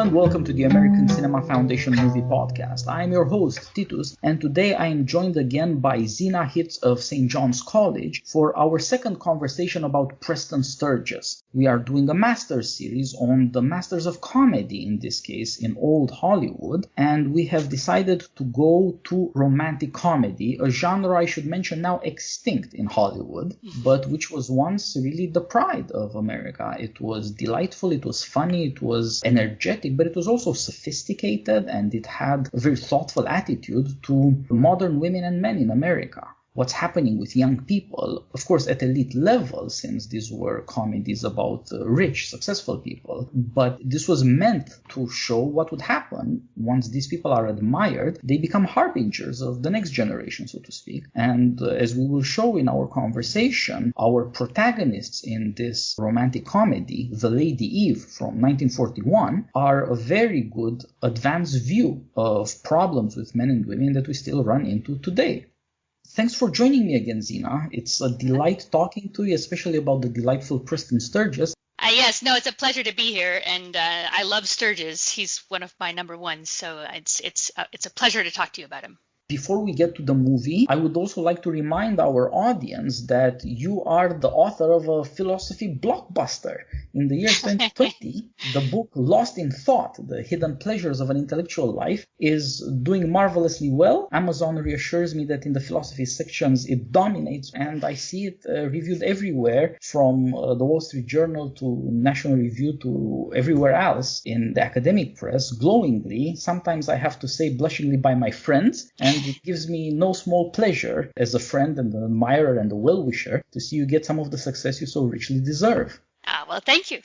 and welcome to the American Cinema Foundation Movie Podcast. I am your host, Titus, and today I am joined again by Zina Hitz of St. John's College for our second conversation about Preston Sturges. We are doing a master's series on the masters of comedy, in this case, in old Hollywood, and we have decided to go to romantic comedy, a genre I should mention now extinct in Hollywood, but which was once really the pride of America. It was delightful, it was funny, it was energetic, but it was also sophisticated, and it had a very thoughtful attitude to modern women and men in America. What's happening with young people, of course at elite level, since these were comedies about rich, successful people, but this was meant to show what would happen once these people are admired. They become harbingers of the next generation, so to speak. And as we will show in our conversation, our protagonists in this romantic comedy, The Lady Eve from 1941, are a very good advanced view of problems with men and women that we still run into today. Thanks for joining me again, Zina. It's a delight talking to you, especially about the delightful Preston Sturges. Yes, no, it's a pleasure to be here, and I love Sturges. He's one of my number ones, so it's a pleasure to talk to you about him. Before we get to the movie, I would also like to remind our audience that you are the author of a philosophy blockbuster. In the year 2020, the book Lost in Thought, The Hidden Pleasures of an Intellectual Life, is doing marvelously well. Amazon reassures me that in the philosophy sections it dominates, and I see it reviewed everywhere, from the Wall Street Journal to National Review to everywhere else in the academic press, glowingly, sometimes I have to say blushingly, by my friends, and it gives me no small pleasure as a friend and an admirer and a well-wisher to see you get some of the success you so richly deserve. Well, thank you.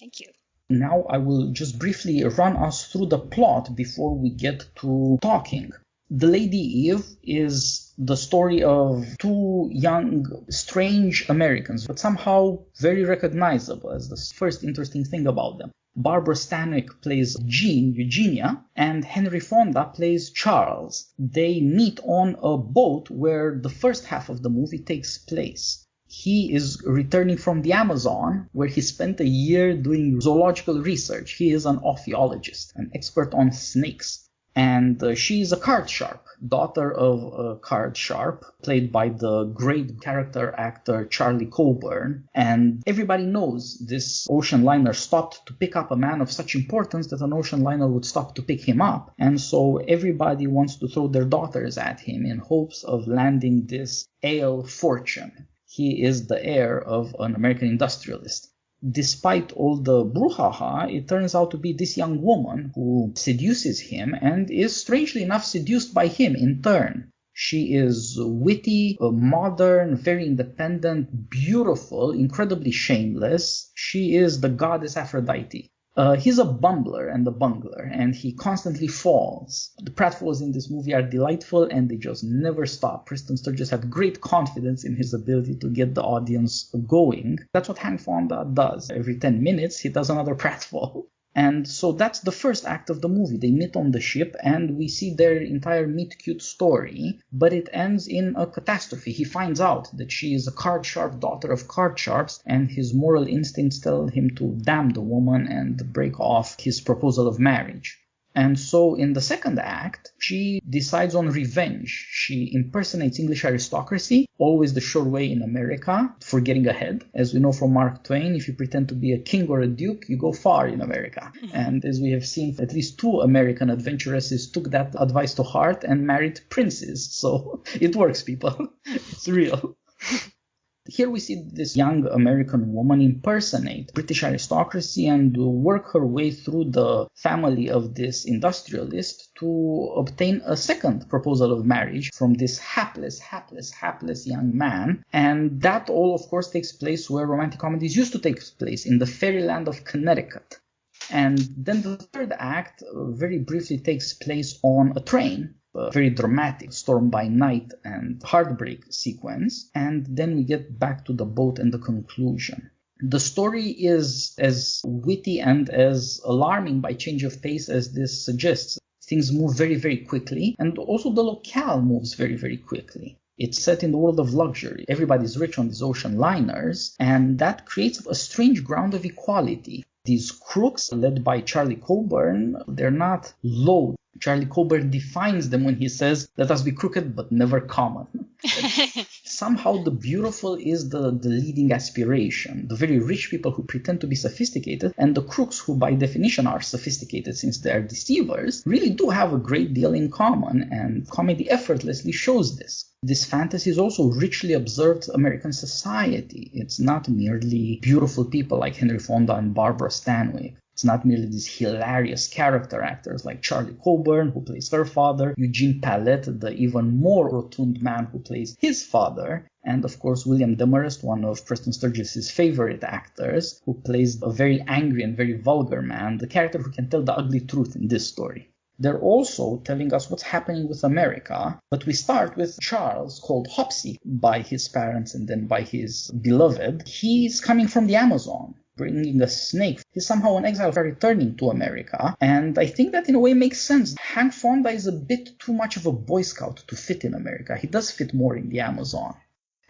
Thank you. Now I will just briefly run us through the plot before we get to talking. The Lady Eve is the story of two young, strange Americans, but somehow very recognizable as the first interesting thing about them. Barbara Stanwyck plays Eugenia, and Henry Fonda plays Charles. They meet on a boat where the first half of the movie takes place. He is returning from the Amazon, where he spent a year doing zoological research. He is an ophiologist, an expert on snakes. And she is a card sharp, daughter of a card sharp, played by the great character actor Charlie Coburn. And everybody knows this ocean liner stopped to pick up a man of such importance that an ocean liner would stop to pick him up. And so everybody wants to throw their daughters at him in hopes of landing this ale fortune. He is the heir of an American industrialist. Despite all the brouhaha, it turns out to be this young woman who seduces him and is strangely enough seduced by him in turn. She is witty, modern, very independent, beautiful, incredibly shameless. She is the goddess Aphrodite. He's a bumbler and a bungler, and he constantly falls. The pratfalls in this movie are delightful, and they just never stop. Preston Sturges had great confidence in his ability to get the audience going. That's what Hank Fonda does. Every 10 minutes, he does another pratfall. And so that's the first act of the movie. They meet on the ship, and we see their entire meet-cute story, but it ends in a catastrophe. He finds out that she is a card-sharp daughter of card sharps, and his moral instincts tell him to damn the woman and break off his proposal of marriage. And so in the second act, she decides on revenge. She impersonates English aristocracy, always the sure way in America for getting ahead. As we know from Mark Twain, if you pretend to be a king or a duke, you go far in America. And as we have seen, at least two American adventuresses took that advice to heart and married princes. So it works, people. It's real. Here we see this young American woman impersonate British aristocracy and work her way through the family of this industrialist to obtain a second proposal of marriage from this hapless young man. And that all, of course, takes place where romantic comedies used to take place, in the fairyland of Connecticut. And then the third act very briefly takes place on a train. A very dramatic storm by night and heartbreak sequence, and then we get back to the boat and the conclusion. The story is as witty and as alarming by change of pace as this suggests. Things move very, very quickly, and also the locale moves very, very quickly. It's set in the world of luxury. Everybody's rich on these ocean liners, and that creates a strange ground of equality. These crooks, led by Charlie Coburn, they're not low. Charlie Coburn defines them when he says, "Let us be crooked, but never common." Somehow the beautiful is the leading aspiration. The very rich people who pretend to be sophisticated and the crooks who by definition are sophisticated since they are deceivers really do have a great deal in common, and comedy effortlessly shows this. This fantasy is also richly observed American society. It's not merely beautiful people like Henry Fonda and Barbara Stanwyck. It's not merely these hilarious character actors like Charlie Coburn, who plays her father, Eugene Pallette, the even more rotund man who plays his father, and of course William Demarest, one of Preston Sturges' favorite actors, who plays a very angry and very vulgar man, the character who can tell the ugly truth in this story. They're also telling us what's happening with America, but we start with Charles, called Hopsy by his parents and then by his beloved. He's coming from the Amazon, bringing a snake. He's somehow an exile returning to America, and I think that in a way makes sense. Hank Fonda is a bit too much of a Boy Scout to fit in America. He does fit more in the Amazon.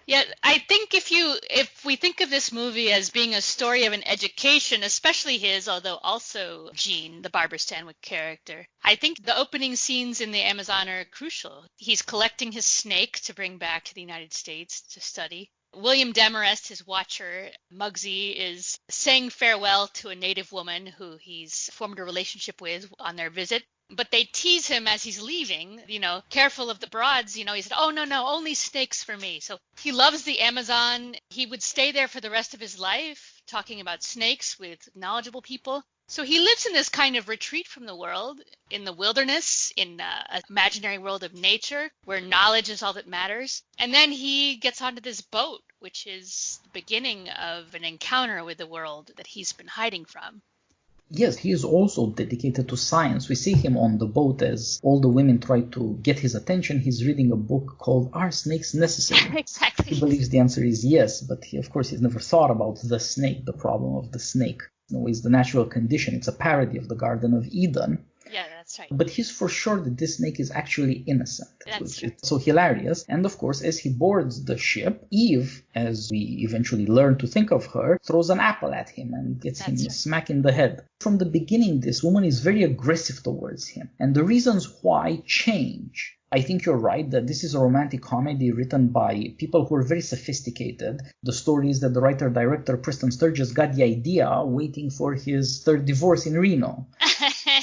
Yeah, I think if we think of this movie as being a story of an education, especially his, although also Gene, the Barbara Stanwyck character, I think the opening scenes in the Amazon are crucial. He's collecting his snake to bring back to the United States to study. William Demarest, his watcher, Muggsy, is saying farewell to a native woman who he's formed a relationship with on their visit. But they tease him as he's leaving, careful of the broads, he said, "Oh, no, only snakes for me." So he loves the Amazon. He would stay there for the rest of his life, talking about snakes with knowledgeable people. So he lives in this kind of retreat from the world, in the wilderness, in an imaginary world of nature, where knowledge is all that matters. And then he gets onto this boat, which is the beginning of an encounter with the world that he's been hiding from. Yes, he is also dedicated to science. We see him on the boat as all the women try to get his attention. He's reading a book called Are Snakes Necessary? Exactly. He believes the answer is yes, but of course he's never thought about the snake, the problem of the snake. It's the natural condition. It's a parody of the Garden of Eden. Yeah, that's right. But he's for sure that this snake is actually innocent. That's right. It's so hilarious. And of course, as he boards the ship, Eve, as we eventually learn to think of her, throws an apple at him and gets him a smack in the head. From the beginning, this woman is very aggressive towards him. And the reasons why change. I think you're right that this is a romantic comedy written by people who are very sophisticated. The story is that the writer-director Preston Sturges got the idea waiting for his third divorce in Reno.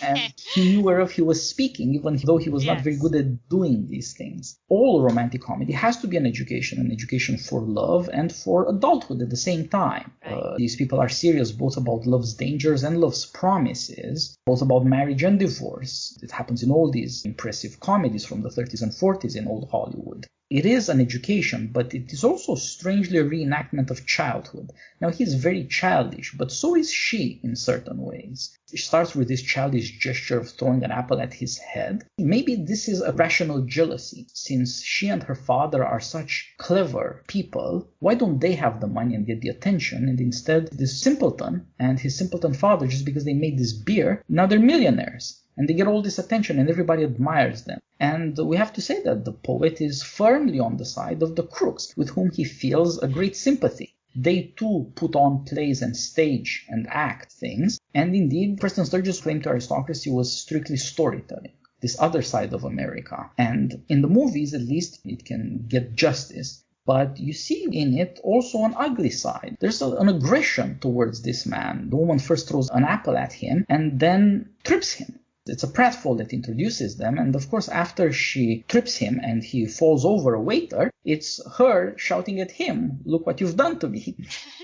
And he knew whereof he was speaking, even though he was not very good at doing these things. All romantic comedy has to be an education for love and for adulthood at the same time. Right. These people are serious both about love's dangers and love's promises, both about marriage and divorce. It happens in all these impressive comedies from the 30s and 40s in old Hollywood. It is an education, but it is also strangely a reenactment of childhood. Now, he's very childish, but so is she in certain ways. She starts with this childish gesture of throwing an apple at his head. Maybe this is a rational jealousy. Since she and her father are such clever people, why don't they have the money and get the attention? And instead, this simpleton and his simpleton father, just because they made this beer, now they're millionaires. And they get all this attention and everybody admires them. And we have to say that the poet is firmly on the side of the crooks, with whom he feels a great sympathy. They too put on plays and stage and act things. And indeed, Preston Sturges' claim to aristocracy was strictly storytelling, this other side of America. And in the movies, at least, it can get justice. But you see in it also an ugly side. There's an aggression towards this man. The woman first throws an apple at him and then trips him. It's a pratfall that introduces them, and of course after she trips him and he falls over a waiter, it's her shouting at him, "Look what you've done to me."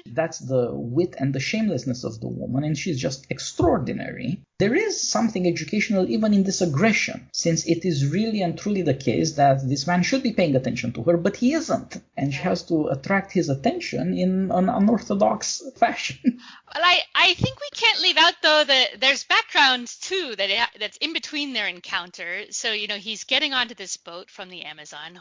That's the wit and the shamelessness of the woman, and she's just extraordinary. There is something educational even in this aggression, since it is really and truly the case that this man should be paying attention to her, but he isn't, and she has to attract his attention in an unorthodox fashion. Well, I think we can't leave out, though, that there's background, too, that's in between their encounter. So, he's getting onto this boat from the Amazon,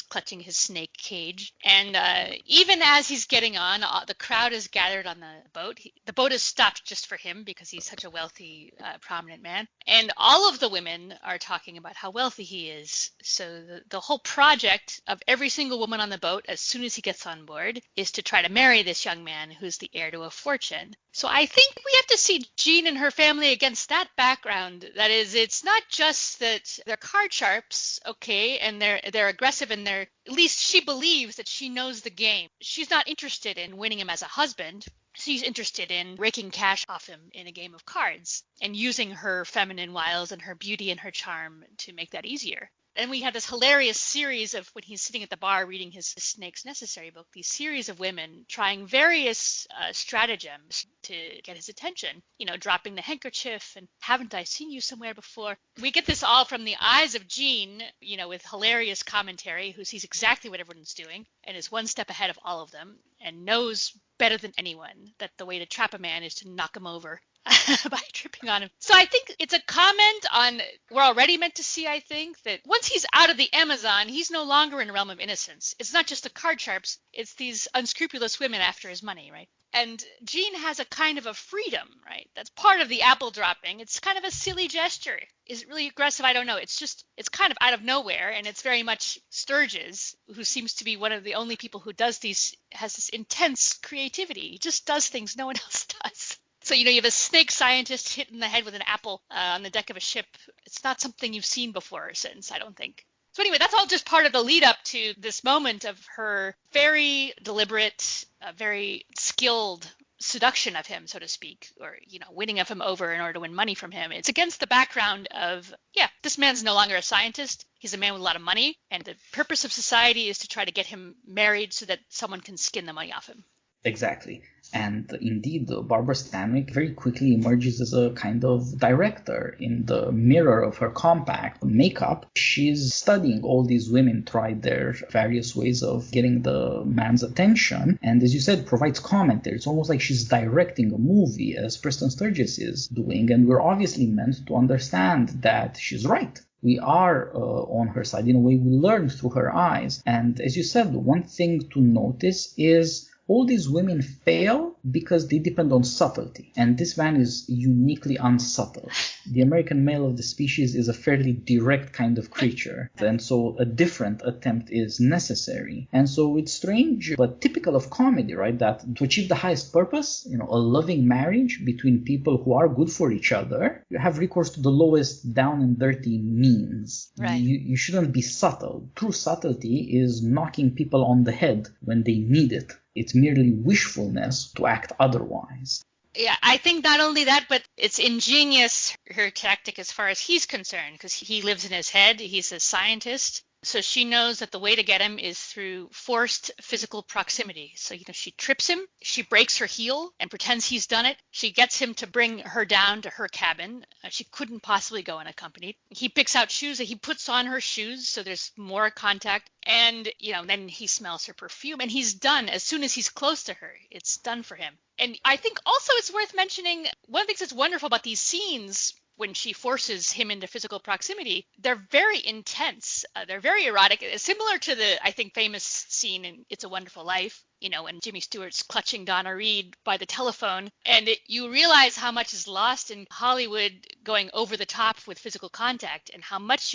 clutching his snake cage. And even as he's getting on, the crowd is gathered on the boat. The boat is stopped just for him because he's such a wealthy, prominent man. And all of the women are talking about how wealthy he is. So the whole project of every single woman on the boat, as soon as he gets on board, is to try to marry this young man who's the heir to a fortune. women. So I think we have to see Jean and her family against that background. That is, it's not just that they're card sharps, okay, and they're aggressive, and at least she believes that she knows the game. She's not interested in winning him as a husband. She's interested in raking cash off him in a game of cards and using her feminine wiles and her beauty and her charm to make that easier. And we have this hilarious series of when he's sitting at the bar reading his Snake's Necessary book, these series of women trying various stratagems to get his attention, dropping the handkerchief and haven't I seen you somewhere before? We get this all from the eyes of Jean, with hilarious commentary, who sees exactly what everyone's doing and is one step ahead of all of them and knows better than anyone that the way to trap a man is to knock him over by tripping on him. So I think it's a comment on, we're already meant to see, I think, that once he's out of the Amazon, he's no longer in the realm of innocence. It's not just the card sharps, it's these unscrupulous women after his money, right? And Jean has a kind of a freedom, right? That's part of the apple dropping. It's kind of a silly gesture. Is it really aggressive? I don't know. It's kind of out of nowhere, and it's very much Sturges, who seems to be one of the only people who has this intense creativity. He just does things no one else does. So, you have a snake scientist hit in the head with an apple on the deck of a ship. It's not something you've seen before or since, I don't think. So anyway, that's all just part of the lead up to this moment of her very deliberate, very skilled seduction of him, so to speak, or, winning of him over in order to win money from him. It's against the background of, this man's no longer a scientist. He's a man with a lot of money. And the purpose of society is to try to get him married so that someone can skin the money off him. Exactly. And indeed, Barbara Stanwyck very quickly emerges as a kind of director. In the mirror of her compact makeup, she's studying all these women try their various ways of getting the man's attention. And as you said, provides commentary. It's almost like she's directing a movie, as Preston Sturges is doing. And we're obviously meant to understand that she's right. We are on her side. In a way, we learn through her eyes. And as you said, one thing to notice is all these women fail because they depend on subtlety. And this man is uniquely unsubtle. The American male of the species is a fairly direct kind of creature. And so a different attempt is necessary. And so it's strange, but typical of comedy, right? That to achieve the highest purpose, a loving marriage between people who are good for each other, you have recourse to the lowest down and dirty means. Right. You shouldn't be subtle. True subtlety is knocking people on the head when they need it. It's merely wishfulness to act otherwise. Yeah, I think not only that, but it's ingenious, her tactic as far as he's concerned, because he lives in his head. He's a scientist. So she knows that the way to get him is through forced physical proximity. So, she trips him, she breaks her heel and pretends he's done it. She gets him to bring her down to her cabin. She couldn't possibly go unaccompanied. He picks out shoes, he puts on her shoes, so there's more contact. And, then he smells her perfume, and he's done. As soon as he's close to her, it's done for him. And I think also it's worth mentioning, one of the things that's wonderful about these scenes when she forces him into physical proximity, they're very intense. They're very erotic, similar to the, I think, famous scene in It's a Wonderful Life, when Jimmy Stewart's clutching Donna Reed by the telephone. And you realize how much is lost in Hollywood going over the top with physical contact, and how much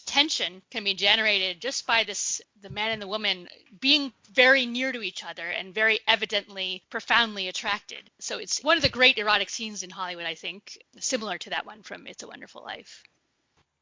tension can be generated just by the man and the woman being very near to each other and very evidently profoundly attracted. So it's one of the great erotic scenes in Hollywood, I think, similar to that one from It's a Wonderful Life.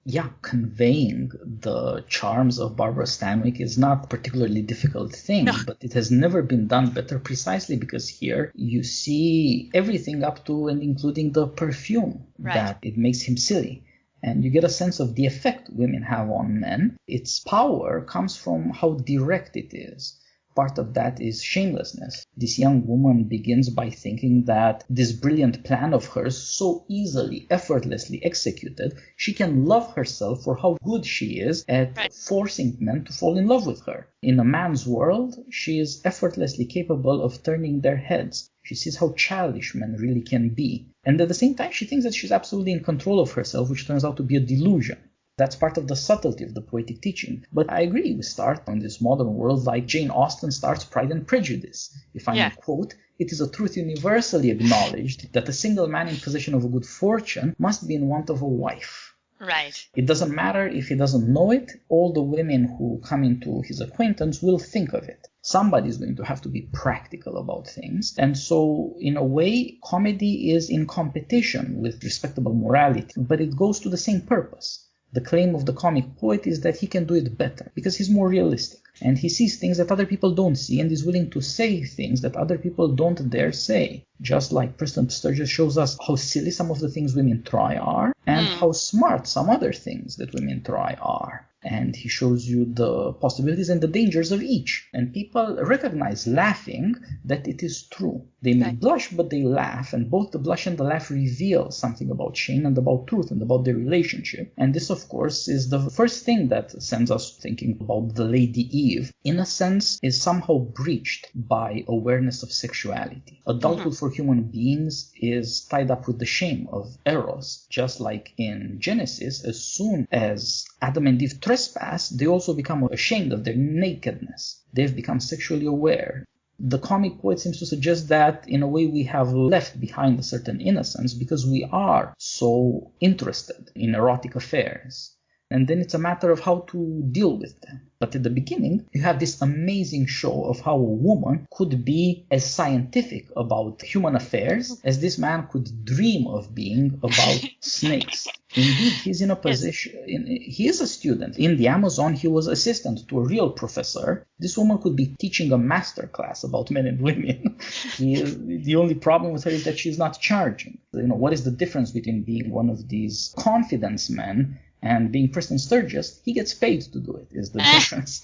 Yeah, conveying the charms of Barbara Stanwyck is not a particularly difficult thing, No. But it has never been done better precisely because here you see everything up to and including the perfume, Right. That it makes him silly. And you get a sense of the effect women have on men. Its power comes from how direct it is. Part of that is shamelessness. This young woman begins by thinking that this brilliant plan of hers, so easily, effortlessly executed, she can love herself for how good she is at forcing men to fall in love with her. In a man's world, she is effortlessly capable of turning their heads. She sees how childish men really can be. And at the same time, she thinks that she's absolutely in control of herself, which turns out to be a delusion. That's part of the subtlety of the poetic teaching. But I agree, we start in this modern world like Jane Austen starts Pride and Prejudice. If I may quote, "It is a truth universally acknowledged that a single man in possession of a good fortune must be in want of a wife." Right. It doesn't matter if he doesn't know it, all the women who come into his acquaintance will think of it. Somebody's going to have to be practical about things. And so, in a way, comedy is in competition with respectable morality, but it goes to the same purpose. The claim of the comic poet is that he can do it better because he's more realistic. And he sees things that other people don't see and is willing to say things that other people don't dare say. Just like Preston Sturges shows us how silly some of the things women try are and how smart some other things that women try are. And he shows you the possibilities and the dangers of each. And people recognize laughing that it is true. They may blush, but they laugh. And both the blush and the laugh reveal something about Shane and about truth and about their relationship. And this, of course, is the first thing that sends us thinking about the Lady Eve. In a sense, is somehow breached by awareness of sexuality. Adulthood for human beings is tied up with the shame of Eros. Just like in Genesis, as soon as Adam and Eve trespass, they also become ashamed of their nakedness. They've become sexually aware. The comic poet seems to suggest that, in a way, we have left behind a certain innocence because we are so interested in erotic affairs. And then it's a matter of how to deal with them. But at the beginning, you have this amazing show of how a woman could be as scientific about human affairs as this man could dream of being about snakes. Indeed, he's in a position, he is a student. In the Amazon, he was assistant to a real professor. This woman could be teaching a master class about men and women. The only problem with her is that she's not charging. What is the difference between being one of these confidence men and being Preston Sturges? He gets paid to do it, is the difference.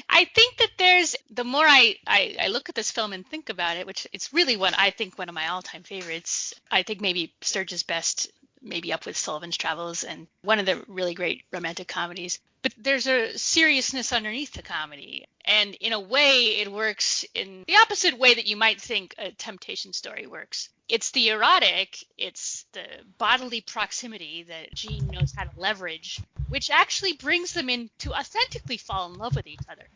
I think that the more I look at this film and think about it, which it's really one of my all-time favorites. I think maybe Sturges' best, maybe up with Sullivan's Travels, and one of the really great romantic comedies. But there's a seriousness underneath the comedy. And in a way, it works in the opposite way that you might think a temptation story works. It's the erotic, it's the bodily proximity that Jean knows how to leverage, which actually brings them in to authentically fall in love with each other.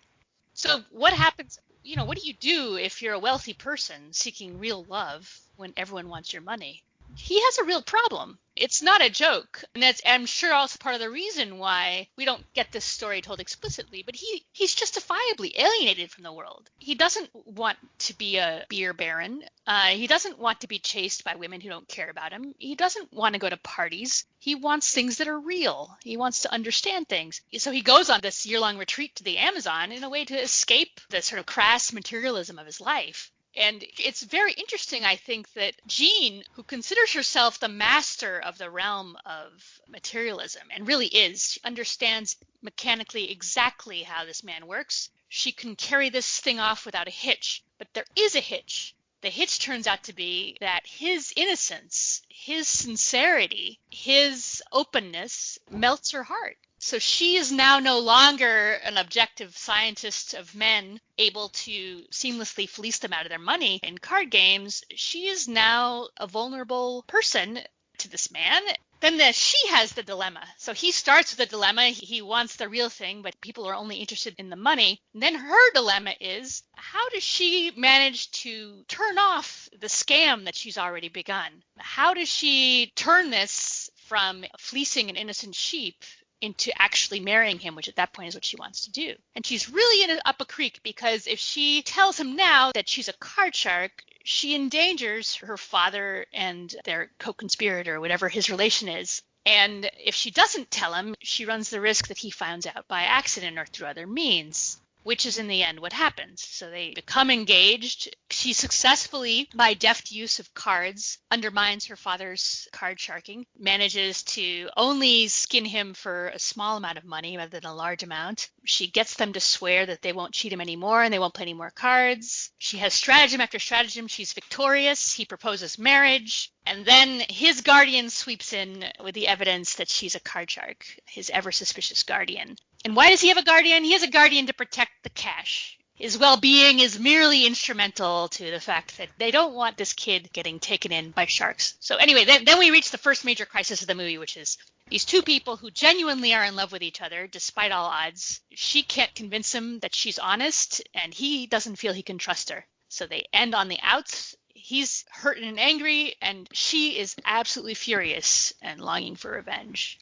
So what happens, what do you do if you're a wealthy person seeking real love when everyone wants your money? He has a real problem. It's not a joke. And that's, I'm sure, also part of the reason why we don't get this story told explicitly, but he's justifiably alienated from the world. He doesn't want to be a beer baron. He doesn't want to be chased by women who don't care about him. He doesn't want to go to parties. He wants things that are real. He wants to understand things. So he goes on this year-long retreat to the Amazon in a way to escape the sort of crass materialism of his life. And it's very interesting, I think, that Jean, who considers herself the master of the realm of materialism, and really is, she understands mechanically exactly how this man works. She can carry this thing off without a hitch. But there is a hitch. The hitch turns out to be that his innocence, his sincerity, his openness melts her heart. So she is now no longer an objective scientist of men able to seamlessly fleece them out of their money in card games. She is now a vulnerable person to this man. Then she has the dilemma. So he starts with a dilemma. He wants the real thing, but people are only interested in the money. And then her dilemma is, how does she manage to turn off the scam that she's already begun? How does she turn this from fleecing an innocent sheep into actually marrying him, which at that point is what she wants to do? And she's really up a creek, because if she tells him now that she's a card shark, she endangers her father and their co-conspirator, whatever his relation is. And if she doesn't tell him, she runs the risk that he finds out by accident or through other means, which is in the end what happens. So they become engaged. She successfully, by deft use of cards, undermines her father's card sharking, manages to only skin him for a small amount of money rather than a large amount. She gets them to swear that they won't cheat him anymore and they won't play any more cards. She has stratagem after stratagem. She's victorious. He proposes marriage. And then his guardian sweeps in with the evidence that she's a card shark, his ever suspicious guardian. And why does he have a guardian? He has a guardian to protect the cash. His well-being is merely instrumental to the fact that they don't want this kid getting taken in by sharks. So anyway, then we reach the first major crisis of the movie, which is these two people who genuinely are in love with each other, despite all odds. She can't convince him that she's honest, and he doesn't feel he can trust her. So they end on the outs. He's hurt and angry, and she is absolutely furious and longing for revenge.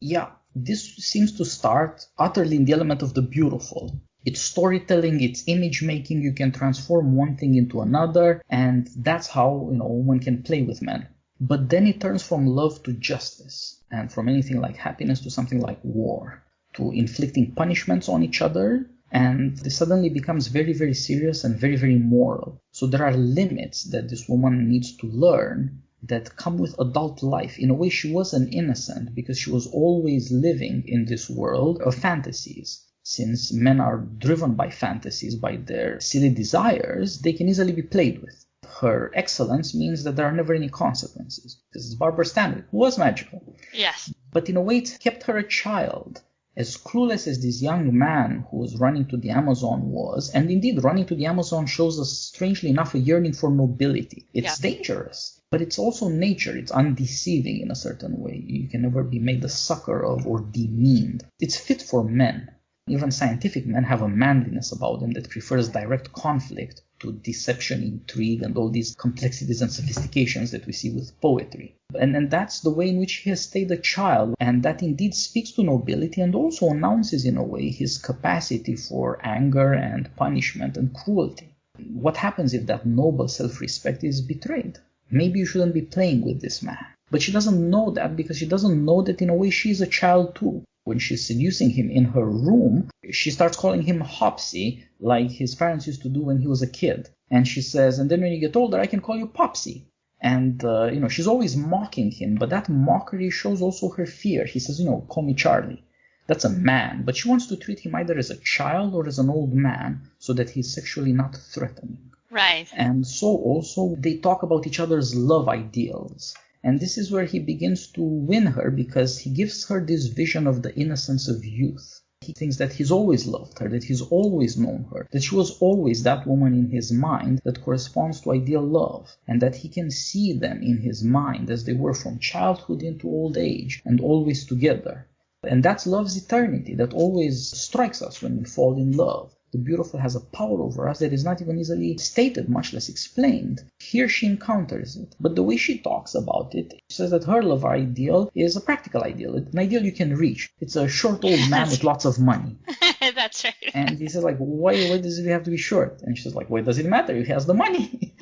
Yeah, this seems to start utterly in the element of the beautiful. It's storytelling, it's image making. You can transform one thing into another, and that's how, a woman can play with men. But then it turns from love to justice, and from anything like happiness to something like war, to inflicting punishments on each other, and this suddenly becomes very, very serious and very, very moral. So there are limits that this woman needs to learn that come with adult life. In a way, she was an innocent because she was always living in this world of fantasies. Since men are driven by fantasies, by their silly desires, they can easily be played with. Her excellence means that there are never any consequences. This is Barbara Stanwyck, who was magical. Yes. But in a way, it kept her a child. As clueless as this young man who was running to the Amazon was, and indeed running to the Amazon shows us, strangely enough, a yearning for nobility. It's dangerous, but it's also nature. It's undeceiving in a certain way. You can never be made a sucker of or demeaned. It's fit for men. Even scientific men have a manliness about them that prefers direct conflict to deception, intrigue, and all these complexities and sophistications that we see with poetry. And that's the way in which he has stayed a child, and that indeed speaks to nobility and also announces in a way his capacity for anger and punishment and cruelty. What happens if that noble self-respect is betrayed? Maybe you shouldn't be playing with this man. But she doesn't know that because she doesn't know that in a way she's a child too. When she's seducing him in her room, she starts calling him Hopsy, like his parents used to do when he was a kid. And she says, and then when you get older, I can call you Popsy. And, she's always mocking him, but that mockery shows also her fear. He says, call me Charlie. That's a man, but she wants to treat him either as a child or as an old man so that he's sexually not threatening. Right. And so also they talk about each other's love ideals. And this is where he begins to win her because he gives her this vision of the innocence of youth. He thinks that he's always loved her, that he's always known her, that she was always that woman in his mind that corresponds to ideal love, and that he can see them in his mind as they were from childhood into old age and always together. And that's love's eternity that always strikes us when we fall in love. The beautiful has a power over us that is not even easily stated, much less explained. Here she encounters it. But the way she talks about it, she says that her love ideal is a practical ideal, an ideal you can reach. It's a short old man with lots of money. That's right. And he says, why does it have to be short? And she says, why does it matter? He has the money.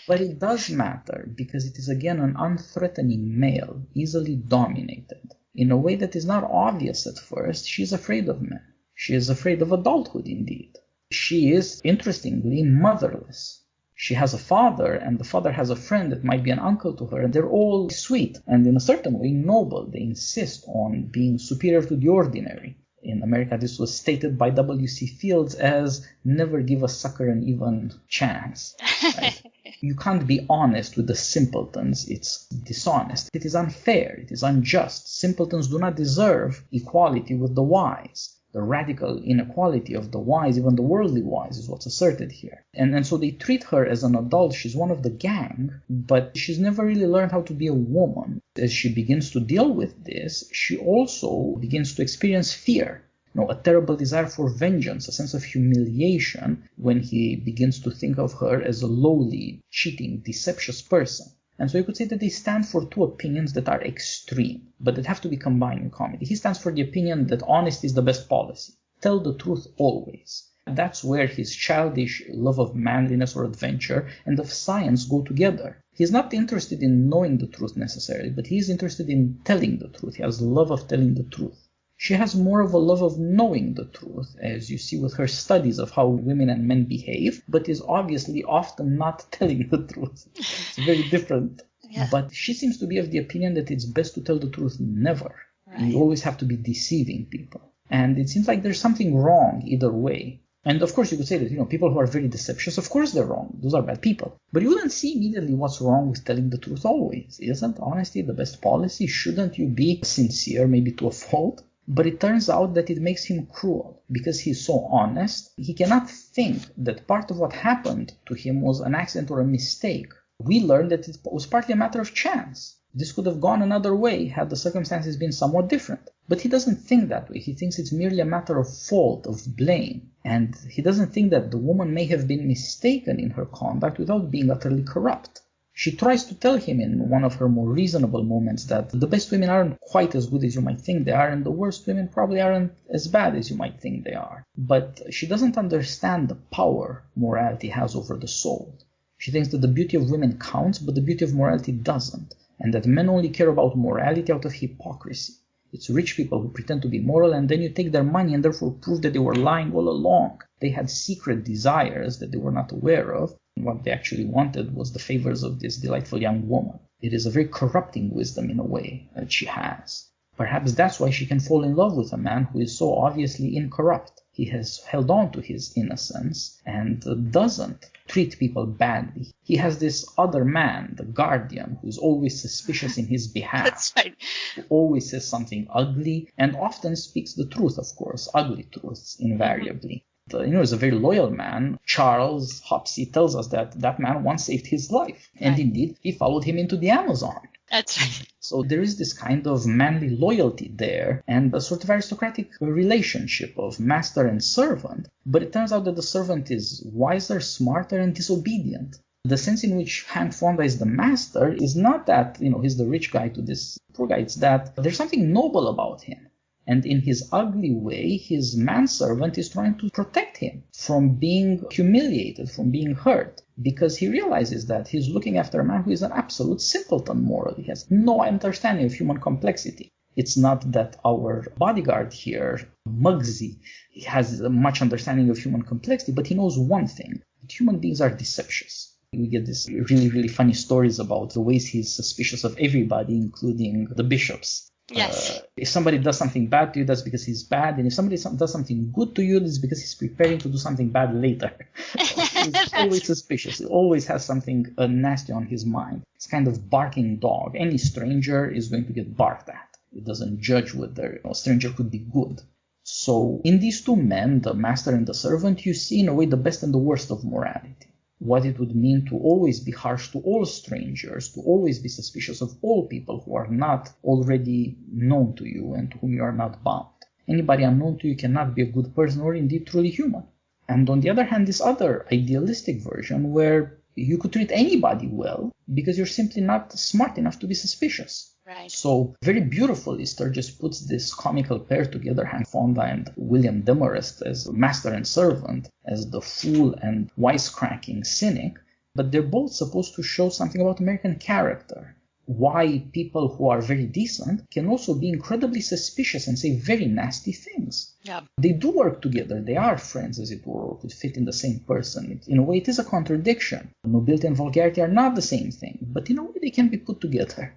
But it does matter because it is again an unthreatening male, easily dominated. In a way that is not obvious at first, she's afraid of men. She is afraid of adulthood, indeed. She is, interestingly, motherless. She has a father, and the father has a friend that might be an uncle to her, and they're all sweet and in a certain way noble. They insist on being superior to the ordinary. In America, this was stated by W.C. Fields as never give a sucker an even chance. Right? You can't be honest with the simpletons. It's dishonest. It is unfair. It is unjust. Simpletons do not deserve equality with the wise. The radical inequality of the wise, even the worldly wise, is what's asserted here. And so they treat her as an adult. She's one of the gang, but she's never really learned how to be a woman. As she begins to deal with this, she also begins to experience fear. A terrible desire for vengeance, a sense of humiliation when he begins to think of her as a lowly, cheating, deceptious person. And so you could say that they stand for two opinions that are extreme, but that have to be combined in comedy. He stands for the opinion that honesty is the best policy. Tell the truth always. That's where his childish love of manliness or adventure and of science go together. He's not interested in knowing the truth necessarily, but he's interested in telling the truth. He has the love of telling the truth. She has more of a love of knowing the truth, as you see with her studies of how women and men behave, but is obviously often not telling the truth. It's very different. Yeah. But she seems to be of the opinion that it's best to tell the truth never. Right. You always have to be deceiving people. And it seems like there's something wrong either way. And of course you could say that, people who are very deceptious, of course they're wrong. Those are bad people. But you wouldn't see immediately what's wrong with telling the truth always. Isn't honesty the best policy? Shouldn't you be sincere, maybe to a fault? But it turns out that it makes him cruel because he's so honest. He cannot think that part of what happened to him was an accident or a mistake. We learned that it was partly a matter of chance. This could have gone another way had the circumstances been somewhat different. But he doesn't think that way. He thinks it's merely a matter of fault, of blame. And he doesn't think that the woman may have been mistaken in her conduct without being utterly corrupt. She tries to tell him in one of her more reasonable moments that the best women aren't quite as good as you might think they are, and the worst women probably aren't as bad as you might think they are. But she doesn't understand the power morality has over the soul. She thinks that the beauty of women counts, but the beauty of morality doesn't, and that men only care about morality out of hypocrisy. It's rich people who pretend to be moral, and then you take their money and therefore prove that they were lying all along. They had secret desires that they were not aware of. What they actually wanted was the favors of this delightful young woman. It is a very corrupting wisdom in a way that she has. Perhaps that's why she can fall in love with a man who is so obviously incorrupt. He has held on to his innocence and doesn't treat people badly. He has this other man, the guardian, who is always suspicious in his behalf. That's right. Who always says something ugly and often speaks the truth, of course, ugly truths invariably. Is a very loyal man. Charles Hopsey tells us that that man once saved his life. And indeed, he followed him into the Amazon. That's right. So there is this kind of manly loyalty there and a sort of aristocratic relationship of master and servant. But it turns out that the servant is wiser, smarter, and disobedient. The sense in which Hank Fonda is the master is not that, he's the rich guy to this poor guy. It's that there's something noble about him. And in his ugly way, his manservant is trying to protect him from being humiliated, from being hurt, because he realizes that he's looking after a man who is an absolute simpleton morally. He has no understanding of human complexity. It's not that our bodyguard here, Muggsy, has much understanding of human complexity, but he knows one thing, that human beings are deceptious. We get these really, really funny stories about the ways he's suspicious of everybody, including the bishops. Yes. If somebody does something bad to you, that's because he's bad. And if somebody does something good to you, it's because he's preparing to do something bad later. He's always suspicious. He always has something nasty on his mind. It's kind of barking dog. Any stranger is going to get barked at. It doesn't judge whether a stranger could be good. So in these two men, the master and the servant, you see in a way the best and the worst of morality. What it would mean to always be harsh to all strangers, to always be suspicious of all people who are not already known to you and to whom you are not bound. Anybody unknown to you cannot be a good person or indeed truly human. And on the other hand, this other idealistic version where you could treat anybody well because you're simply not smart enough to be suspicious. Right. So very beautifully, Sturges puts this comical pair together, Hank Fonda and William Demarest, as master and servant, as the fool and wisecracking cynic. But they're both supposed to show something about American character. Why people who are very decent can also be incredibly suspicious and say very nasty things. Yeah. They do work together. They are friends, as it were, or could fit in the same person. In a way, it is a contradiction. Nobility and vulgarity are not the same thing, but in a way, they can be put together.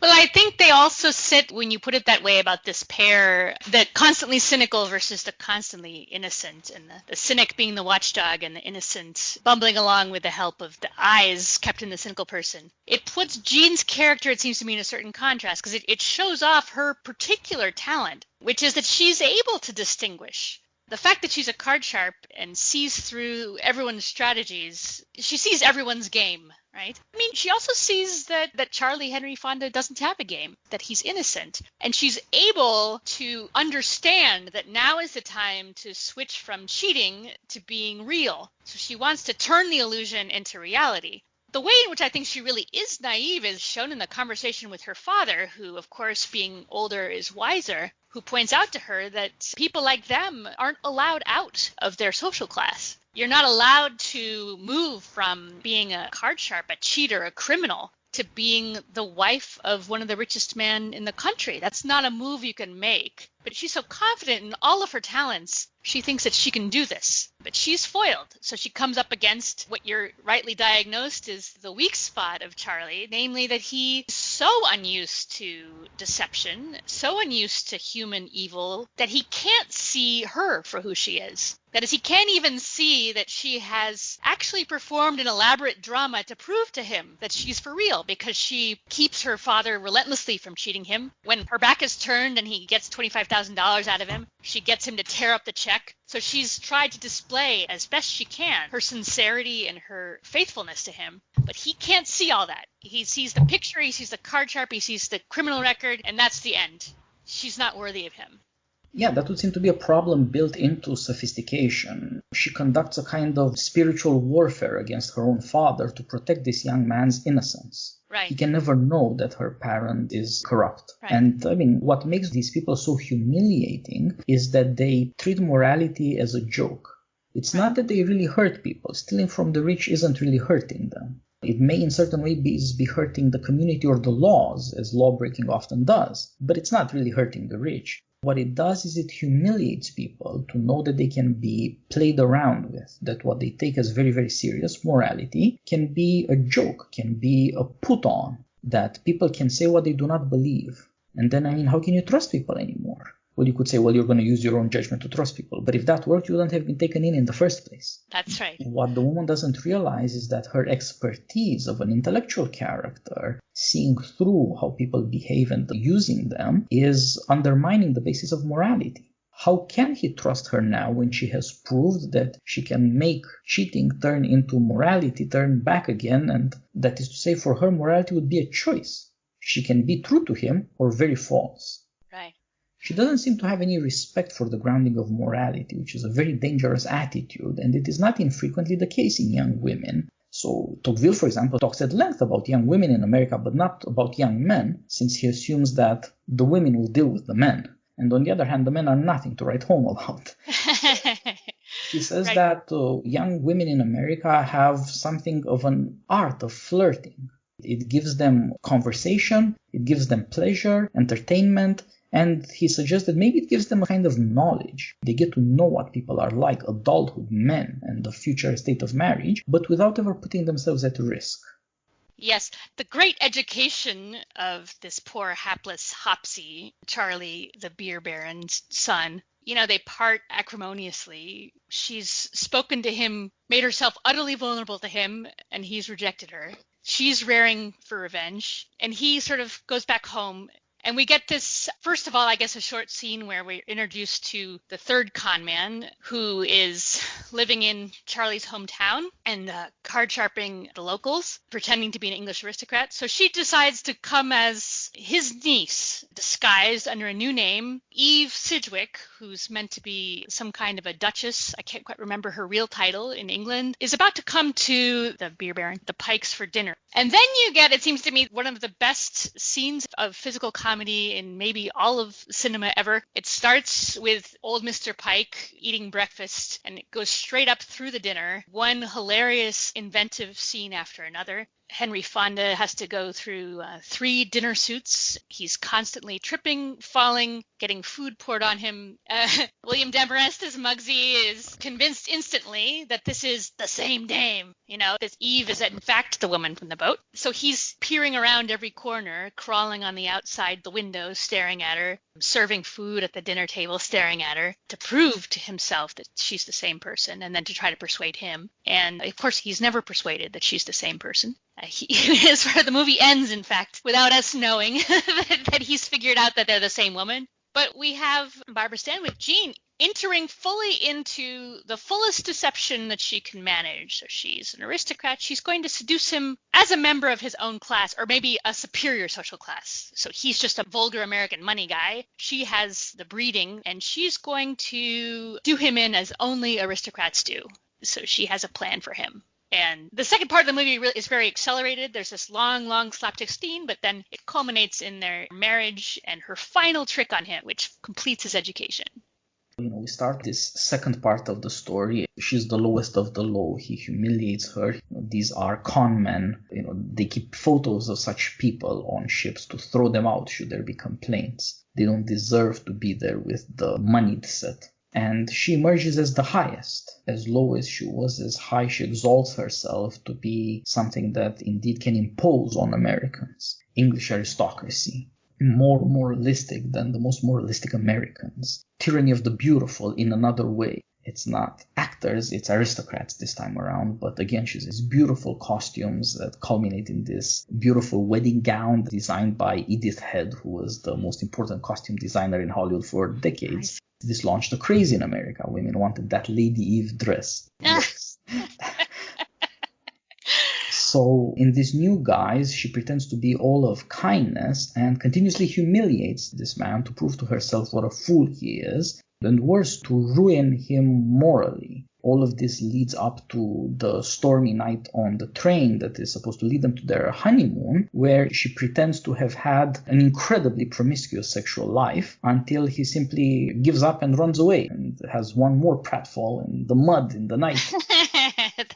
Well, I think they also sit, when you put it that way about this pair, the constantly cynical versus the constantly innocent, and the cynic being the watchdog and the innocent bumbling along with the help of the eyes kept in the cynical person. It puts Jean's character, it seems to me, in a certain contrast, because it shows off her particular talent, which is that she's able to distinguish. The fact that she's a card sharp and sees through everyone's strategies, she sees everyone's game, right? I mean, she also sees that Charlie Henry Fonda doesn't have a game, that he's innocent. And she's able to understand that now is the time to switch from cheating to being real. So she wants to turn the illusion into reality. The way in which I think she really is naive is shown in the conversation with her father, who, of course, being older is wiser, who points out to her that people like them aren't allowed out of their social class. You're not allowed to move from being a card sharp, a cheater, a criminal, to being the wife of one of the richest men in the country. That's not a move you can make. But she's so confident in all of her talents, she thinks that she can do this. But she's foiled. So she comes up against what you're rightly diagnosed is the weak spot of Charlie, namely that he's so unused to deception, so unused to human evil, that he can't see her for who she is. That is, he can't even see that she has actually performed an elaborate drama to prove to him that she's for real, because she keeps her father relentlessly from cheating him. When her back is turned and he gets $25,000 out of him, she gets him to tear up the check. So she's tried to display as best she can her sincerity and her faithfulness to him, but he can't see all that. He sees the picture, he sees the card sharp, he sees the criminal record, and that's the end. She's not worthy of him. Yeah, that would seem to be a problem built into sophistication. She conducts a kind of spiritual warfare against her own father to protect this young man's innocence. Right. He can never know that her parent is corrupt. Right. And I mean, what makes these people so humiliating is that they treat morality as a joke. It's not that they really hurt people. Stealing from the rich isn't really hurting them. It may in certain ways be hurting the community or the laws, as law-breaking often does, but it's not really hurting the rich. What it does is it humiliates people to know that they can be played around with, that what they take as very, very serious, morality, can be a joke, can be a put-on, that people can say what they do not believe. And then, I mean, how can you trust people anymore? Well, you could say, well, you're going to use your own judgment to trust people. But if that worked, you wouldn't have been taken in the first place. That's right. What the woman doesn't realize is that her expertise of an intellectual character, seeing through how people behave and using them, is undermining the basis of morality. How can he trust her now when she has proved that she can make cheating turn into morality, turn back again, and that is to say, for her, morality would be a choice. She can be true to him or very false. Right. She doesn't seem to have any respect for the grounding of morality, which is a very dangerous attitude, and it is not infrequently the case in young women. So Tocqueville, for example, talks at length about young women in America, but not about young men, since he assumes that the women will deal with the men. And on the other hand, the men are nothing to write home about. He says that young women in America have something of an art of flirting. It gives them conversation, it gives them pleasure, entertainment, and he suggests that maybe it gives them a kind of knowledge. They get to know what people are like, adulthood, men, and the future state of marriage, but without ever putting themselves at risk. Yes, the great education of this poor hapless Hopsy, Charlie, the beer baron's son. You know, they part acrimoniously. She's spoken to him, made herself utterly vulnerable to him, and he's rejected her. She's raring for revenge, and he sort of goes back home. And we get this, first of all, I guess, a short scene where we're introduced to the third con man, who is living in Charlie's hometown and card sharpening the locals, pretending to be an English aristocrat. So she decides to come as his niece, disguised under a new name, Eve Sidgwick, who's meant to be some kind of a duchess. I can't quite remember her real title in England, is about to come to the beer baron, the Pikes, for dinner. And then you get, it seems to me, one of the best scenes of physical comedy in maybe all of cinema ever. It starts with old Mr. Pike eating breakfast, and it goes straight up through the dinner. One hilarious, inventive scene after another. Henry Fonda has to go through 3 dinner suits. He's constantly tripping, falling, getting food poured on him. William Demarest as Muggsy is convinced instantly that this is the same dame. You know, this Eve is in fact the woman from the boat. So he's peering around every corner, crawling on the outside the window, staring at her, serving food at the dinner table, staring at her, to prove to himself that she's the same person, and then to try to persuade him. And of course, he's never persuaded that she's the same person. As where the movie ends, in fact, without us knowing that he's figured out that they're the same woman. But we have Barbara Stanwyck, Jean, entering fully into the fullest deception that she can manage. So she's an aristocrat. She's going to seduce him as a member of his own class, or maybe a superior social class. So he's just a vulgar American money guy. She has the breeding, and she's going to do him in as only aristocrats do. So she has a plan for him. And the second part of the movie is very accelerated. There's this long slapstick scene, but then it culminates in their marriage and her final trick on him, which completes his education. You know, we start this second part of the story. She's the lowest of the low. He humiliates her. These are con men. They keep photos of such people on ships to throw them out should there be complaints. They don't deserve to be there with the moneyed set. And she emerges as the highest. As low as she was, as high she exalts herself to be something that indeed can impose on Americans. English aristocracy. More moralistic than the most moralistic Americans. Tyranny of the beautiful in another way. It's not actors, it's aristocrats this time around. But again, she has beautiful costumes that culminate in this beautiful wedding gown designed by Edith Head, who was the most important costume designer in Hollywood for decades. This launched a craze in America. Women wanted that Lady Eve dress. So in this new guise, she pretends to be all of kindness and continuously humiliates this man to prove to herself what a fool he is, and worse, to ruin him morally. All of this leads up to the stormy night on the train that is supposed to lead them to their honeymoon, where she pretends to have had an incredibly promiscuous sexual life until he simply gives up and runs away and has one more pratfall in the mud in the night.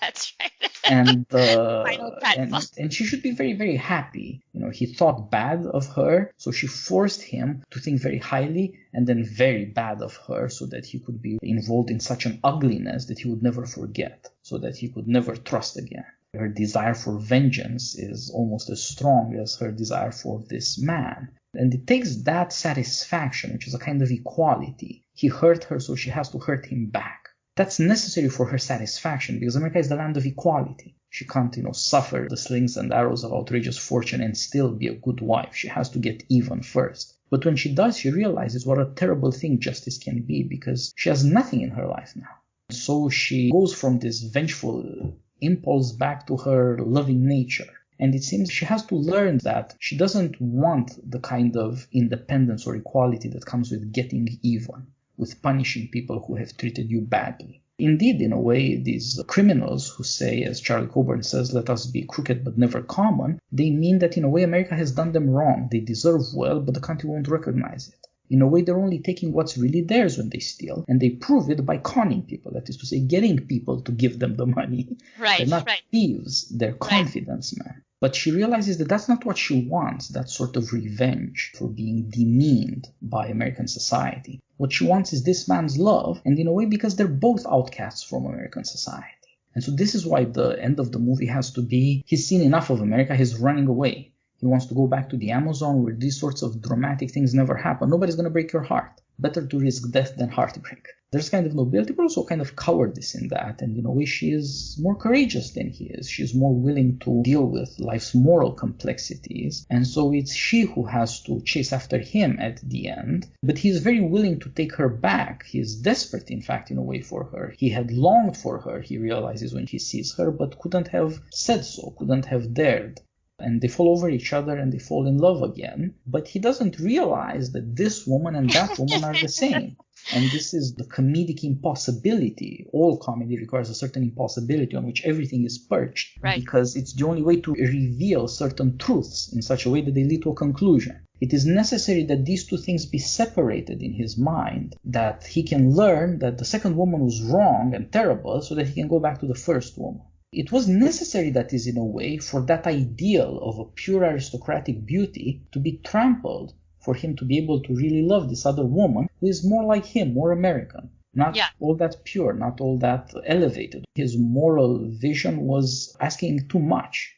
That's right. And Final pratfall. and she should be very, very happy. He thought bad of her, so she forced him to think very highly and then very bad of her, so that he could be involved in such an ugliness that he would never forget, so that he could never trust again. Her desire for vengeance is almost as strong as her desire for this man. And it takes that satisfaction, which is a kind of equality. He hurt her, so she has to hurt him back. That's necessary for her satisfaction, because America is the land of equality. She can't, suffer the slings and arrows of outrageous fortune and still be a good wife. She has to get even first. But when she does, she realizes what a terrible thing justice can be, because she has nothing in her life now. So she goes from this vengeful impulse back to her loving nature. And it seems she has to learn that she doesn't want the kind of independence or equality that comes with getting even, with punishing people who have treated you badly. Indeed, in a way, these criminals who say, as Charlie Coburn says, let us be crooked but never common, they mean that in a way America has done them wrong. They deserve well, but the country won't recognize it. In a way, they're only taking what's really theirs when they steal, and they prove it by conning people, that is to say, getting people to give them the money. Right, they're not right. thieves, they're confidence men. But she realizes that that's not what she wants, that sort of revenge for being demeaned by American society. What she wants is this man's love, and in a way because they're both outcasts from American society. And so this is why the end of the movie has to be, he's seen enough of America, he's running away. He wants to go back to the Amazon where these sorts of dramatic things never happen. Nobody's going to break your heart. Better to risk death than heartbreak. There's kind of nobility, but also kind of cowardice in that. And in a way, she is more courageous than he is. She's more willing to deal with life's moral complexities. And so it's she who has to chase after him at the end. But he's very willing to take her back. He's desperate, in fact, in a way for her. He had longed for her, he realizes when he sees her, but couldn't have said so, couldn't have dared. And they fall over each other and they fall in love again. But he doesn't realize that this woman and that woman are the same. And this is the comedic impossibility. All comedy requires a certain impossibility on which everything is perched. Right. Because it's the only way to reveal certain truths in such a way that they lead to a conclusion. It is necessary that these two things be separated in his mind, that he can learn that the second woman was wrong and terrible so that he can go back to the first woman. It was necessary, that is, in a way, for that ideal of a pure aristocratic beauty to be trampled, for him to be able to really love this other woman who is more like him, more American, not all that pure, not all that elevated. His moral vision was asking too much.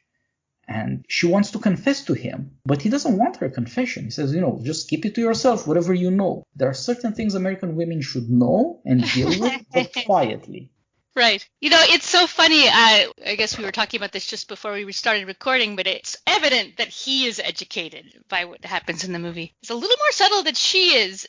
And she wants to confess to him, but he doesn't want her confession. He says, just keep it to yourself, whatever you know. There are certain things American women should know and deal with, but quietly. Right. It's so funny. I guess we were talking about this just before we started recording, but it's evident that he is educated by what happens in the movie. It's a little more subtle than she is.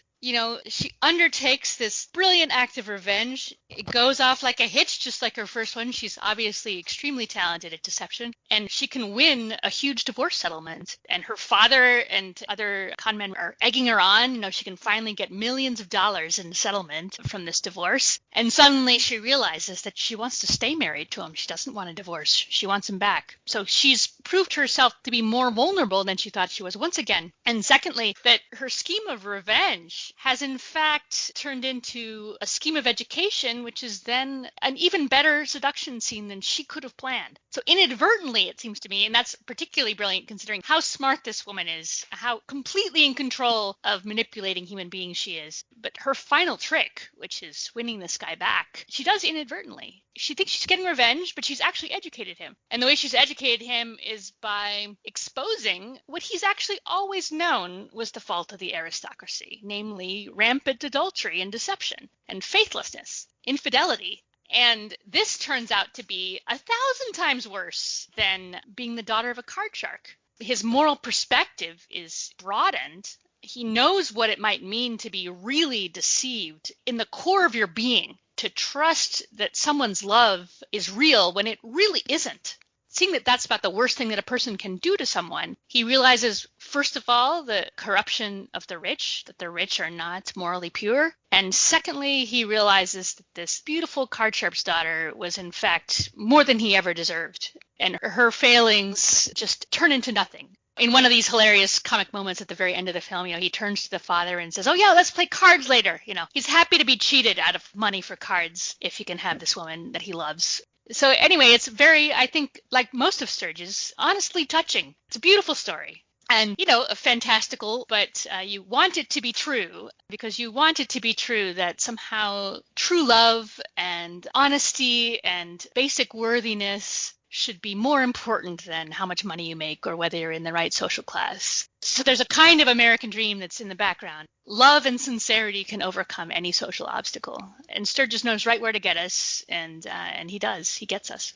She undertakes this brilliant act of revenge. It goes off like a hitch, just like her first one. She's obviously extremely talented at deception, and she can win a huge divorce settlement. And her father and other con men are egging her on. She can finally get millions of dollars in settlement from this divorce. And suddenly she realizes that she wants to stay married to him. She doesn't want a divorce. She wants him back. So she's proved herself to be more vulnerable than she thought she was once again. And secondly, that her scheme of revenge has in fact turned into a scheme of education, which is then an even better seduction scene than she could have planned. So inadvertently, it seems to me, and that's particularly brilliant considering how smart this woman is, how completely in control of manipulating human beings she is. But her final trick, which is winning this guy back, she does inadvertently. She thinks she's getting revenge, but she's actually educated him. And the way she's educated him is by exposing what he's actually always known was the fault of the aristocracy, namely rampant adultery and deception and faithlessness, infidelity. And this turns out to be 1,000 times worse than being the daughter of a card shark. His moral perspective is broadened. He knows what it might mean to be really deceived in the core of your being, to trust that someone's love is real when it really isn't. seeing that that's about the worst thing that a person can do to someone, he realizes, first of all, the corruption of the rich, that the rich are not morally pure. And secondly, he realizes that this beautiful card sharp's daughter was in fact more than he ever deserved. And her failings just turn into nothing. In one of these hilarious comic moments at the very end of the film, he turns to the father and says, "Oh yeah, let's play cards later." He's happy to be cheated out of money for cards if he can have this woman that he loves. So anyway, it's very, I think, like most of Sturges, honestly touching. It's a beautiful story. And, fantastical, but you want it to be true, because you want it to be true that somehow true love and honesty and basic worthiness should be more important than how much money you make or whether you're in the right social class. So there's a kind of American dream that's in the background. Love and sincerity can overcome any social obstacle. And Sturges knows right where to get us, and he does. He gets us.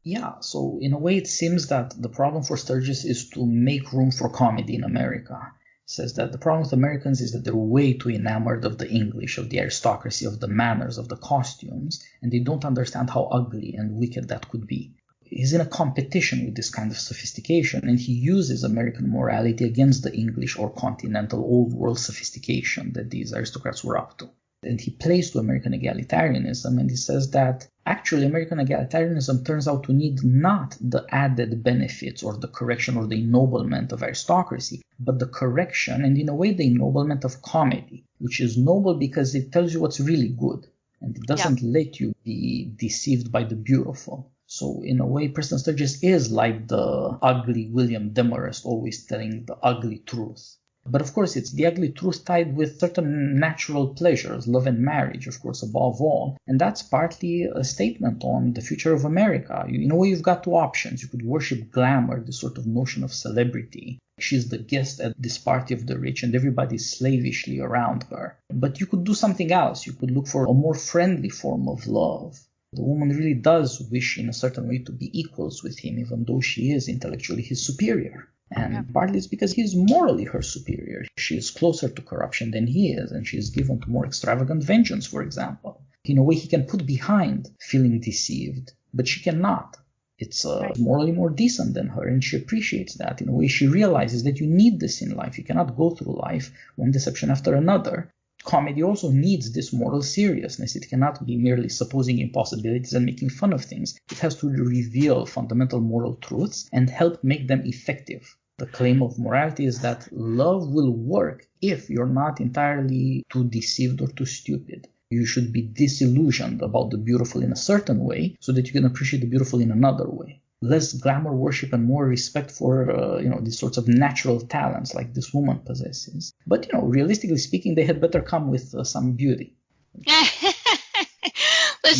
Yeah, so in a way it seems that the problem for Sturges is to make room for comedy in America. He says that the problem with Americans is that they're way too enamored of the English, of the aristocracy, of the manners, of the costumes, and they don't understand how ugly and wicked that could be. He's in a competition with this kind of sophistication, and he uses American morality against the English or continental old world sophistication that these aristocrats were up to. And he plays to American egalitarianism, and he says that actually American egalitarianism turns out to need not the added benefits or the correction or the ennoblement of aristocracy, but the correction and in a way the ennoblement of comedy, which is noble because it tells you what's really good, and it doesn't let you be deceived by the beautiful. So in a way, Preston Sturges is like the ugly William Demarest, always telling the ugly truth. But of course, it's the ugly truth tied with certain natural pleasures, love and marriage, of course, above all. And that's partly a statement on the future of America. In a way, you've got two options. You could worship glamour, this sort of notion of celebrity. She's the guest at this party of the rich and everybody's slavishly around her. But you could do something else. You could look for a more friendly form of love. The woman really does wish in a certain way to be equals with him, even though she is intellectually his superior. And partly it's because he's morally her superior. She is closer to corruption than he is, and she is given to more extravagant vengeance, for example. In a way, he can put behind feeling deceived, but she cannot. It's morally more decent than her, and she appreciates that. In a way, she realizes that you need this in life. You cannot go through life one deception after another. Comedy also needs this moral seriousness. It cannot be merely supposing impossibilities and making fun of things. It has to reveal fundamental moral truths and help make them effective. The claim of morality is that love will work if you're not entirely too deceived or too stupid. You should be disillusioned about the beautiful in a certain way so that you can appreciate the beautiful in another way. Less glamour worship and more respect for, these sorts of natural talents like this woman possesses. But, realistically speaking, they had better come with some beauty.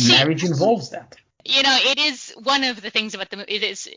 Marriage involves that. It is one of the things about it is,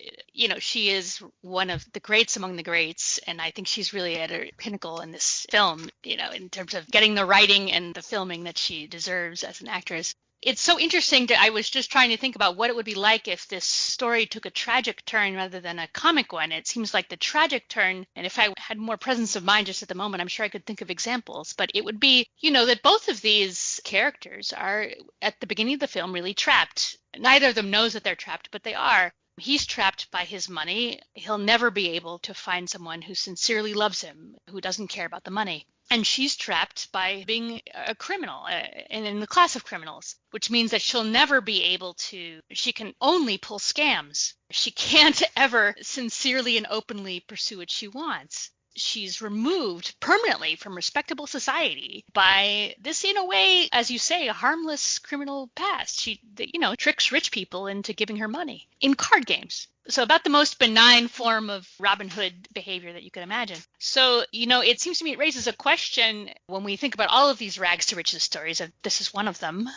she is one of the greats among the greats. And I think she's really at her pinnacle in this film, in terms of getting the writing and the filming that she deserves as an actress. It's so interesting I was just trying to think about what it would be like if this story took a tragic turn rather than a comic one. It seems like the tragic turn, and if I had more presence of mind just at the moment, I'm sure I could think of examples, but it would be, that both of these characters are at the beginning of the film really trapped. Neither of them knows that they're trapped, but they are. He's trapped by his money. He'll never be able to find someone who sincerely loves him, who doesn't care about the money. And she's trapped by being a criminal and in the class of criminals, which means that she'll never be able to, she can only pull scams. She can't ever sincerely and openly pursue what she wants. She's removed permanently from respectable society by this, in a way, as you say, a harmless criminal past. She, tricks rich people into giving her money in card games. So about the most benign form of Robin Hood behavior that you could imagine. So, it seems to me it raises a question when we think about all of these rags to riches stories, and this is one of them.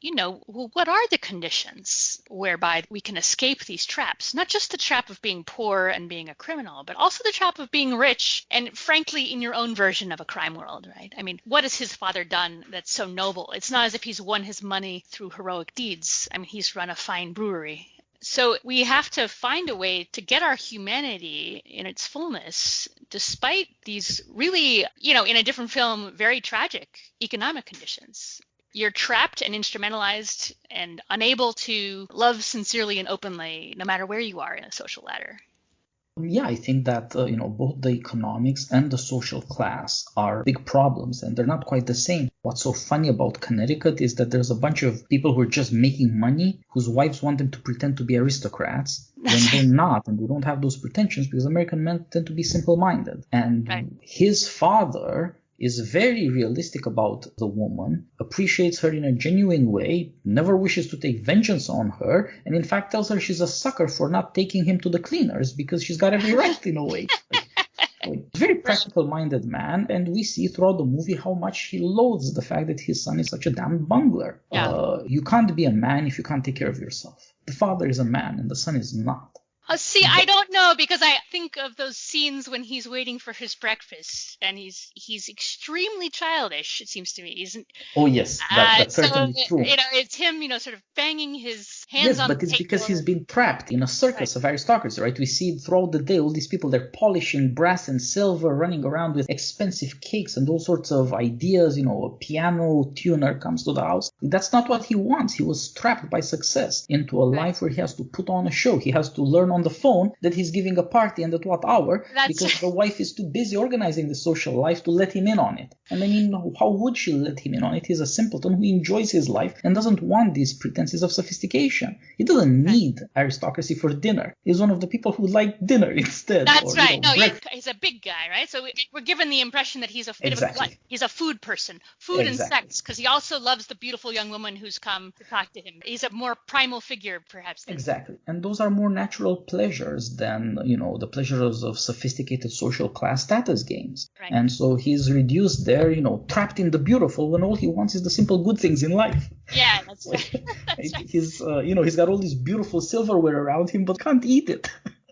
What are the conditions whereby we can escape these traps? Not just the trap of being poor and being a criminal, but also the trap of being rich and, frankly, in your own version of a crime world, right? I mean, what has his father done that's so noble? It's not as if he's won his money through heroic deeds. I mean, he's run a fine brewery. So we have to find a way to get our humanity in its fullness, despite these really, in a different film, very tragic economic conditions. you're trapped and instrumentalized and unable to love sincerely and openly, no matter where you are in a social ladder. Yeah, I think that both the economics and the social class are big problems, and they're not quite the same. What's so funny about Connecticut is that there's a bunch of people who are just making money, whose wives want them to pretend to be aristocrats when they're not, and they don't have those pretensions because American men tend to be simple-minded. And his father is very realistic about the woman, appreciates her in a genuine way, never wishes to take vengeance on her, and in fact tells her she's a sucker for not taking him to the cleaners because she's got every right in a way. Very practical-minded man, and we see throughout the movie how much he loathes the fact that his son is such a damn bungler. Yeah. You can't be a man if you can't take care of yourself. The father is a man and the son is not. See, I don't know, because I think of those scenes when he's waiting for his breakfast, and he's extremely childish, it seems to me. Oh, yes, that's certainly true. It's him, sort of banging his hands Yes, on but the it's table. because he's been trapped in a circus of aristocracy, right? We see throughout the day all these people, they're polishing brass and silver, running around with expensive cakes and all sorts of ideas. A piano tuner comes to the house. That's not what he wants. He was trapped by success into a life where he has to put on a show. He has to learn on the phone that he's giving a party and at what hour, because the wife is too busy organizing the social life to let him in on it. And I mean, how would she let him in on it? He's a simpleton who enjoys his life and doesn't want these pretenses of sophistication. He doesn't need aristocracy for dinner. He's one of the people who like dinner instead. That's right. No, he's a big guy, right? So we're given the impression that he's a bit of a glut. He's a food person, and sex, because he also loves the beautiful young woman who's come to talk to him. He's a more primal figure, perhaps. Exactly. And those are more natural pleasures than, the pleasures of sophisticated social class status games. Right. And so he's reduced there, trapped in the beautiful when all he wants is the simple good things in life. Yeah, that's right. That's right. He's got all this beautiful silverware around him, but can't eat it.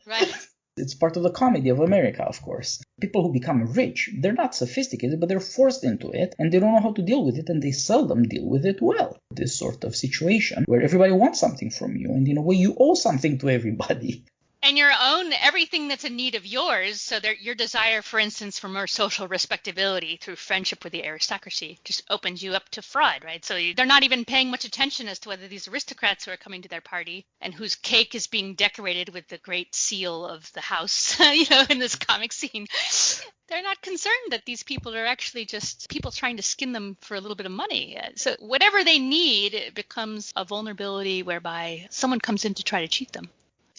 Right. It's part of the comedy of America, of course. People who become rich, they're not sophisticated, but they're forced into it, and they don't know how to deal with it, and they seldom deal with it well. This sort of situation where everybody wants something from you, and in a way you owe something to everybody. And your own, everything that's in need of yours, so your desire, for instance, for more social respectability through friendship with the aristocracy just opens you up to fraud, right? So they're not even paying much attention as to whether these aristocrats who are coming to their party and whose cake is being decorated with the great seal of the house, in this comic scene, they're not concerned that these people are actually just people trying to skin them for a little bit of money. So whatever they need, it becomes a vulnerability whereby someone comes in to try to cheat them.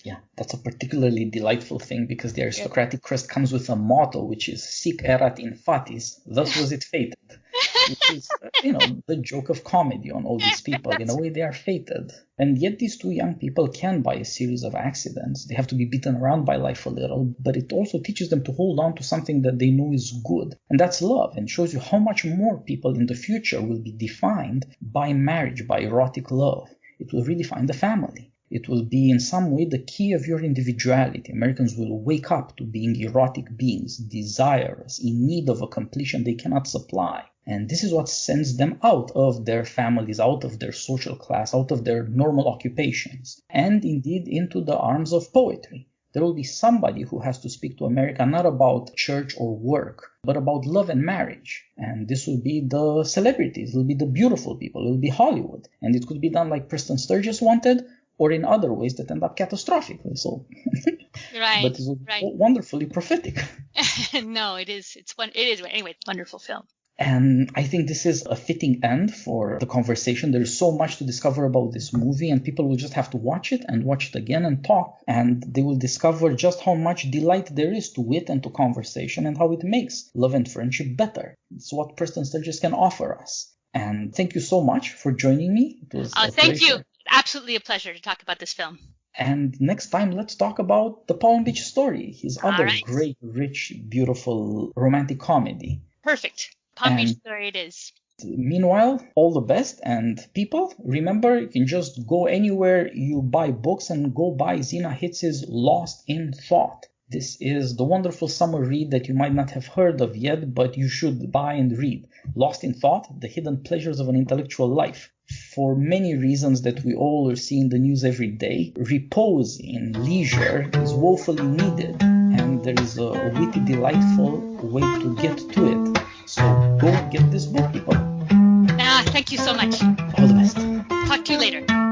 Yeah, that's a particularly delightful thing because the aristocratic crest comes with a motto, which is sic erat in fatis, thus was it fated, which is, the joke of comedy on all these people. In a way, they are fated. And yet these two young people can, by a series of accidents, they have to be beaten around by life a little, but it also teaches them to hold on to something that they know is good. And that's love, and shows you how much more people in the future will be defined by marriage, by erotic love. It will redefine the family. It will be in some way the key of your individuality. Americans will wake up to being erotic beings, desirous, in need of a completion they cannot supply. And this is what sends them out of their families, out of their social class, out of their normal occupations, and indeed into the arms of poetry. There will be somebody who has to speak to America not about church or work, but about love and marriage. And this will be the celebrities, it will be the beautiful people, it will be Hollywood. And it could be done like Preston Sturges wanted, or in other ways that end up catastrophically. So, right, but it's wonderfully prophetic. No, it is. It is. Anyway, wonderful film. And I think this is a fitting end for the conversation. There is so much to discover about this movie, and people will just have to watch it and watch it again and talk, and they will discover just how much delight there is to wit and to conversation and how it makes love and friendship better. It's what Preston Sturges can offer us. And thank you so much for joining me. It was a thank pleasure. You. Absolutely a pleasure to talk about this film. And next time, let's talk about The Palm Beach Story, his other great, rich, beautiful romantic comedy. Perfect. Palm Beach Story it is. Meanwhile, all the best. And people, remember, you can just go anywhere you buy books and go buy Zena Hitz's Lost in Thought. This is the wonderful summer read that you might not have heard of yet, but you should buy and read. Lost in Thought, The Hidden Pleasures of an Intellectual Life. For many reasons that we all see in the news every day, repose in leisure is woefully needed, and there is a witty, delightful way to get to it. So go get this book, people. Now Thank you so much. All the best. Talk to you later.